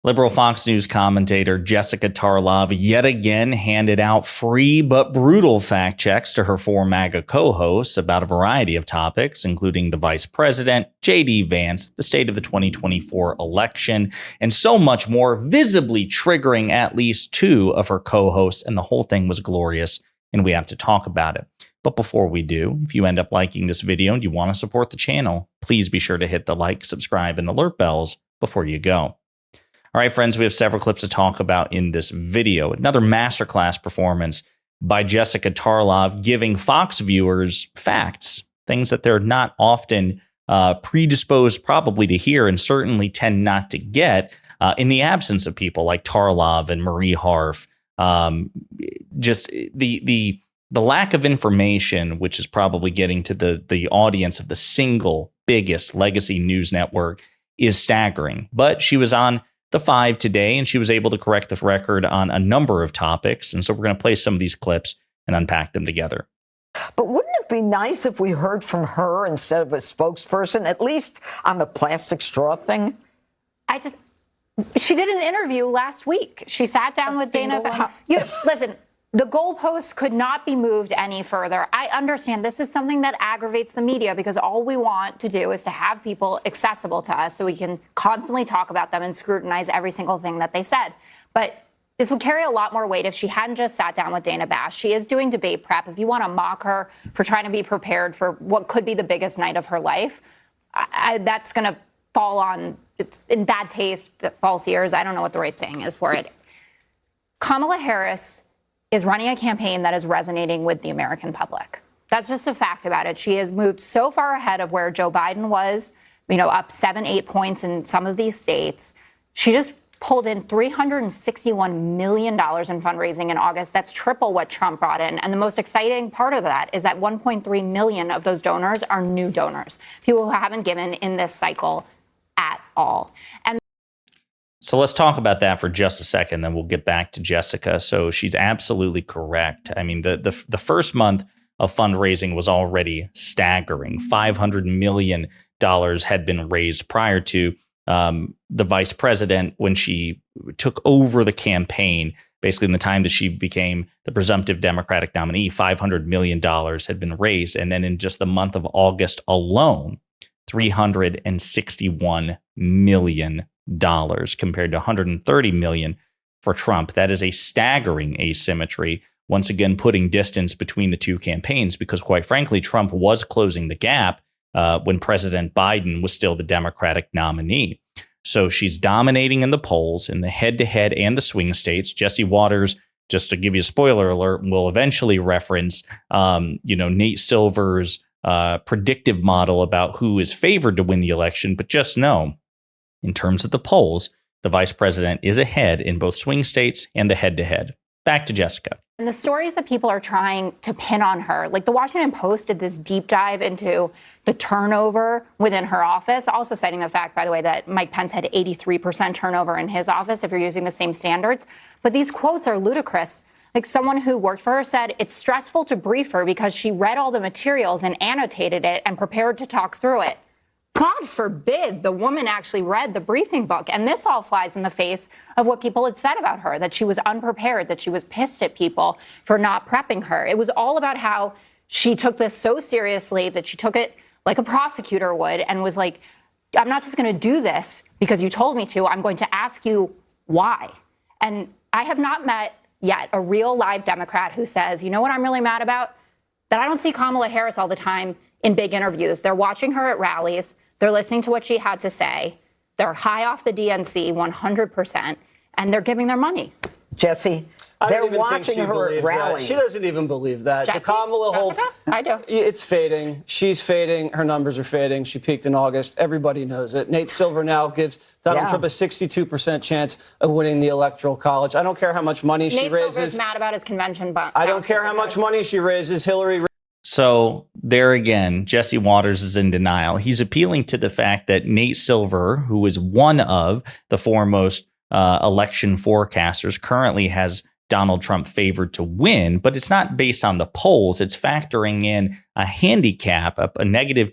Liberal Fox News commentator Jessica Tarlov yet again handed out free but brutal fact checks to her four MAGA co-hosts about a variety of topics, including the vice president, J.D. Vance, the state of the 2024 election, and so much more, visibly triggering at least two of her co-hosts, and the whole thing was glorious, and we have to talk about it. But before we do, if you end up liking this video and you want to support the channel, please be sure to hit the like, subscribe, and alert bells before you go. All right, friends, we have several clips to talk about in this video. Another masterclass performance by Jessica Tarlov, giving Fox viewers facts, things that they're not often predisposed probably to hear and certainly tend not to get in the absence of people like Tarlov and Marie Harf. Just the lack of information, which is probably getting to the audience of the single biggest legacy news network, is staggering. But she was on The Five today, and she was able to correct the record on a number of topics. And so we're going to play some of these clips and unpack them together. But wouldn't it be nice if we heard from her instead of a spokesperson, at least on the plastic straw thing? She did an interview last week. She sat down with Dana. Listen, the goalposts could not be moved any further. I understand this is something that aggravates the media because all we want to do is to have people accessible to us so we can constantly talk about them and scrutinize every single thing that they said. But this would carry a lot more weight if she hadn't just sat down with Dana Bash. She is doing debate prep. If you want to mock her for trying to be prepared for what could be the biggest night of her life, that's going to fall on, it's in bad taste, false ears. I don't know what the right saying is for it. Kamala Harris is running a campaign that is resonating with the American public. That's just a fact about it. She has moved so far ahead of where Joe Biden was, up 7-8 points in some of these states. She just pulled in $361 million in fundraising in August. That's triple what Trump brought in. And the most exciting part of that is that 1.3 million of those donors are new donors, people who haven't given in this cycle at all. And so let's talk about that for just a second, then we'll get back to Jessica. So she's absolutely correct. I mean, the first month of fundraising was already staggering. $500 million had been raised prior to the vice president when she took over the campaign. Basically, in the time that she became the presumptive Democratic nominee, $500 million had been raised. And then in just the month of August alone, $361 million compared to $130 million for Trump. That is a staggering asymmetry, once again putting distance between the two campaigns, because quite frankly, Trump was closing the gap when President Biden was still the Democratic nominee. So she's dominating in the polls, in the head-to-head and the swing states. Jesse Waters, just to give you a spoiler alert, will eventually reference Nate Silver's predictive model about who is favored to win the election. But just know, in terms of the polls, the vice president is ahead in both swing states and the head-to-head. Back to Jessica. And the stories that people are trying to pin on her, like the Washington Post did this deep dive into the turnover within her office, also citing the fact, by the way, that Mike Pence had 83% turnover in his office if you're using the same standards. But these quotes are ludicrous. Like someone who worked for her said, it's stressful to brief her because she read all the materials and annotated it and prepared to talk through it. God forbid the woman actually read the briefing book. And this all flies in the face of what people had said about her, that she was unprepared, that she was pissed at people for not prepping her. It was all about how she took this so seriously that she took it like a prosecutor would and was like, I'm not just going to do this because you told me to. I'm going to ask you why. And I have not met yet a real live Democrat who says, you know what I'm really mad about? That I don't see Kamala Harris all the time in big interviews. They're watching her at rallies. They're listening to what she had to say. They're high off the DNC 100%, and they're giving their money. Jesse, they're watching her at rallies. She doesn't even believe that. Jesse? The Kamala Jessica? I do. It's fading. She's fading. Her numbers are fading. She peaked in August. Everybody knows it. Nate Silver now gives Donald Trump a 62% chance of winning the Electoral College. I don't care how much money she raises. Nate Silver's mad about his convention. I don't care how much money she raises. Hillary. So there again, Jesse Waters is in denial. He's appealing to the fact that Nate Silver, who is one of the foremost election forecasters, currently has Donald Trump favored to win, but it's not based on the polls. It's factoring in a handicap, a negative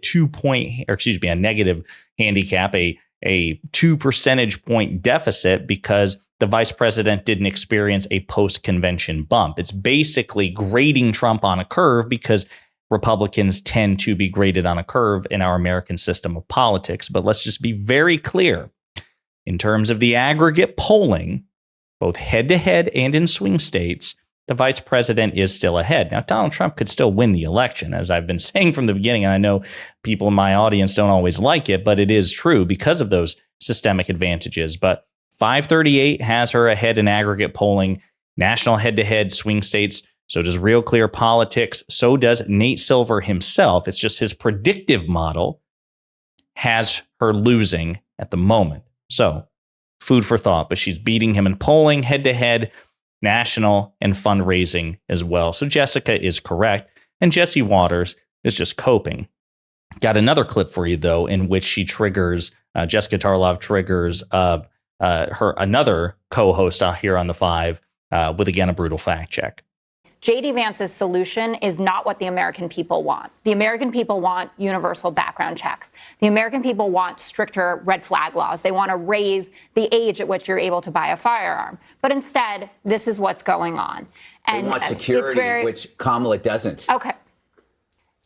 handicap, a 2 percentage point deficit because the vice president didn't experience a post-convention bump. It's basically grading Trump on a curve because Republicans tend to be graded on a curve in our American system of politics. But let's just be very clear. In terms of the aggregate polling, both head-to-head and in swing states, the vice president is still ahead. Now, Donald Trump could still win the election, as I've been saying from the beginning. And I know people in my audience don't always like it, but it is true because of those systemic advantages. But 538 has her ahead in aggregate polling, national head-to-head swing states. So does Real Clear Politics. So does Nate Silver himself. It's just his predictive model has her losing at the moment. So food for thought, but she's beating him in polling head-to-head, national, and fundraising as well. So Jessica is correct. And Jesse Waters is just coping. Got another clip for you, though, in which she triggers, Jessica Tarlov triggers her another co-host here on The Five with, again, a brutal fact check. J.D. Vance's solution is not what the American people want. The American people want universal background checks. The American people want stricter red flag laws. They want to raise the age at which you're able to buy a firearm. But instead, this is what's going on. And they want security, which Kamala doesn't. Okay.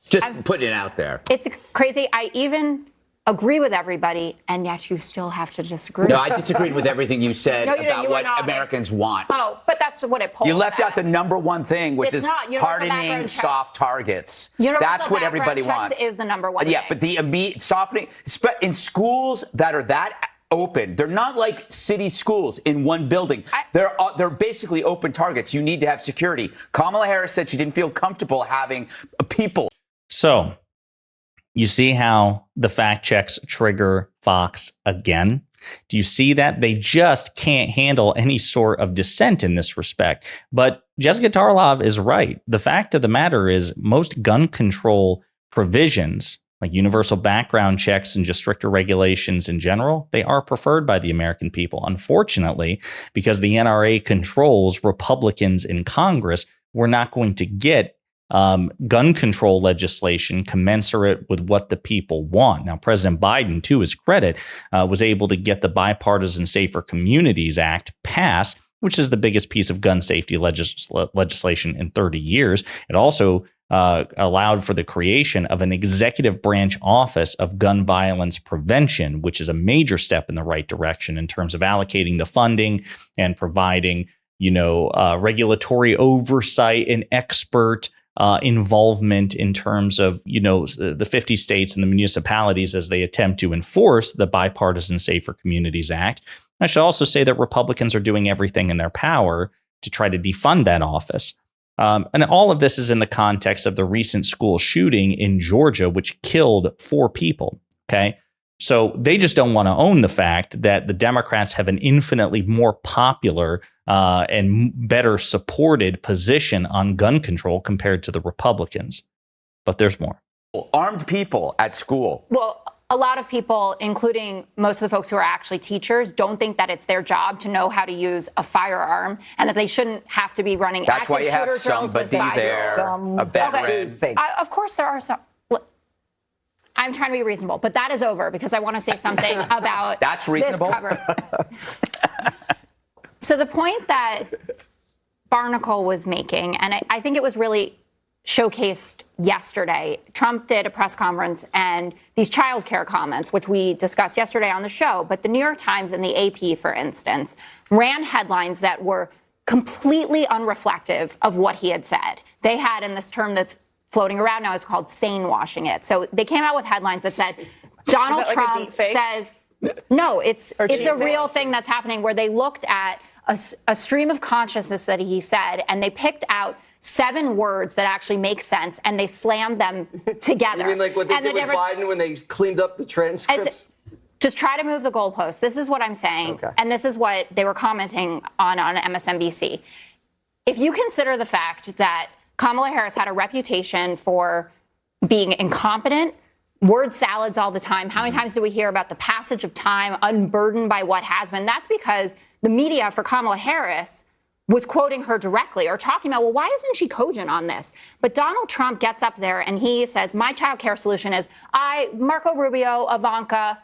Just putting it out there. It's crazy. I even agree with everybody, and yet you still have to disagree. No, I disagreed with everything you said about what not. Americans want. Oh, but that's what it polls. You left out the as. number one thing, which It's is not. Universal hardening background soft targets. Universal That's what everybody background checks wants. is the number one Yeah, thing. but the immediate softening in schools that are that open, they're not like city schools in one building. They're basically open targets. You need to have security. Kamala Harris said she didn't feel comfortable having people. So you see how the fact checks trigger Fox again? Do you see that? They just can't handle any sort of dissent in this respect. But Jessica Tarlov is right. The fact of the matter is most gun control provisions, like universal background checks and just stricter regulations in general, they are preferred by the American people. Unfortunately, because the NRA controls Republicans in Congress, we're not going to get gun control legislation commensurate with what the people want. Now, President Biden, to his credit, was able to get the Bipartisan Safer Communities Act passed, which is the biggest piece of gun safety legislation in 30 years. It also allowed for the creation of an executive branch office of gun violence prevention, which is a major step in the right direction in terms of allocating the funding and providing, regulatory oversight and expert involvement in terms of, the 50 states and the municipalities as they attempt to enforce the Bipartisan Safer Communities Act. I should also say that Republicans are doing everything in their power to try to defund that office. And all of this is in the context of the recent school shooting in Georgia, which killed 4 people. Okay. So they just don't want to own the fact that the Democrats have an infinitely more popular and better supported position on gun control compared to the Republicans. But there's more. Armed people at school. Well, a lot of people, including most of the folks who are actually teachers, don't think that it's their job to know how to use a firearm and that they shouldn't have to be running That's why active you have shooter drills with somebody there, a veteran. Of course, there are some. Look, I'm trying to be reasonable, but that is over because I want to say something about That's reasonable. This cover. So the point that Barnacle was making, and I think it was really showcased yesterday. Trump did a press conference and these childcare comments, which we discussed yesterday on the show, but the New York Times and the AP, for instance, ran headlines that were completely unreflective of what he had said. They had, in this term that's floating around now, it's called sane washing it. So they came out with headlines that said, Donald Trump says, no, it's a real thing that's happening, where they looked at a stream of consciousness that he said, and they picked out 7 words that actually make sense, and they slammed them together. You mean like what they did with Biden when they cleaned up the transcripts? Just try to move the goalposts. This is what I'm saying, okay. And this is what they were commenting on MSNBC. If you consider the fact that Kamala Harris had a reputation for being incompetent, word salads all the time, how many times do we hear about the passage of time, unburdened by what has been? That's because the media for Kamala Harris was quoting her directly or talking about, well, why isn't she cogent on this? But Donald Trump gets up there and he says, my child care solution is Marco Rubio, Ivanka,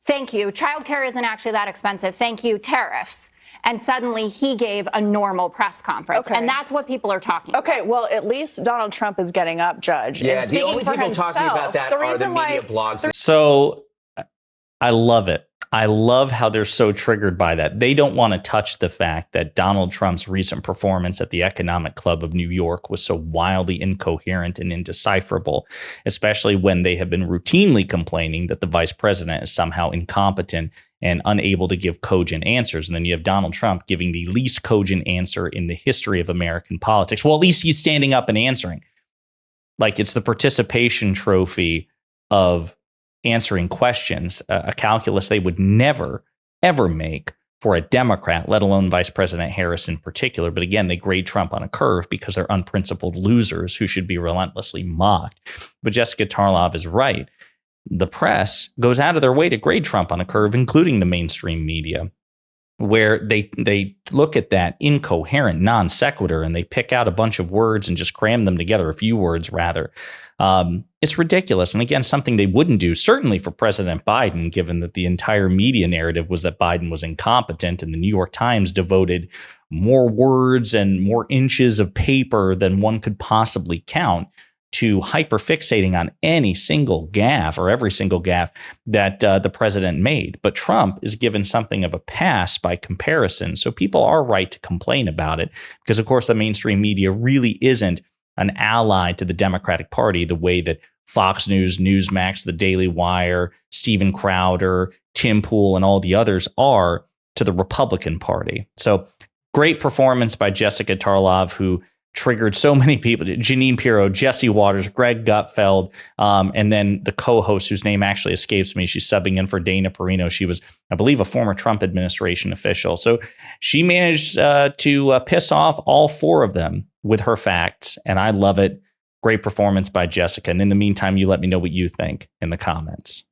thank you. Childcare isn't actually that expensive. Thank you. Tariffs. And suddenly he gave a normal press conference. Okay. And that's what people are talking about. Okay, well, at least Donald Trump is getting up, Judge. Yeah, and the speaking only for people himself, talking about that are the media blogs. So I love it. I love how they're so triggered by that. They don't want to touch the fact that Donald Trump's recent performance at the Economic Club of New York was so wildly incoherent and indecipherable, especially when they have been routinely complaining that the vice president is somehow incompetent and unable to give cogent answers. And then you have Donald Trump giving the least cogent answer in the history of American politics. Well, at least he's standing up and answering. Like it's the participation trophy of answering questions, a calculus they would never, ever make for a Democrat, let alone Vice President Harris in particular. But again, they grade Trump on a curve because they're unprincipled losers who should be relentlessly mocked. But Jessica Tarlov is right. The press goes out of their way to grade Trump on a curve, including the mainstream media, where they look at that incoherent non sequitur and they pick out a bunch of words and just cram them together, a few words rather. It's ridiculous. And again, something they wouldn't do, certainly for President Biden, given that the entire media narrative was that Biden was incompetent, and the New York Times devoted more words and more inches of paper than one could possibly count to hyperfixating on any single gaffe or every single gaffe that the president made. But Trump is given something of a pass by comparison. So people are right to complain about it because, of course, the mainstream media really isn't an ally to the Democratic Party the way that Fox News, Newsmax, The Daily Wire, Steven Crowder, Tim Pool, and all the others are to the Republican Party. So great performance by Jessica Tarlov, who triggered so many people, Jeanine Pirro, Jesse Waters, Greg Gutfeld, and then the co-host whose name actually escapes me. She's subbing in for Dana Perino. She was, I believe, a former Trump administration official. So she managed to piss off all four of them with her facts, and I love it. Great performance by Jessica. And in the meantime, you let me know what you think in the comments.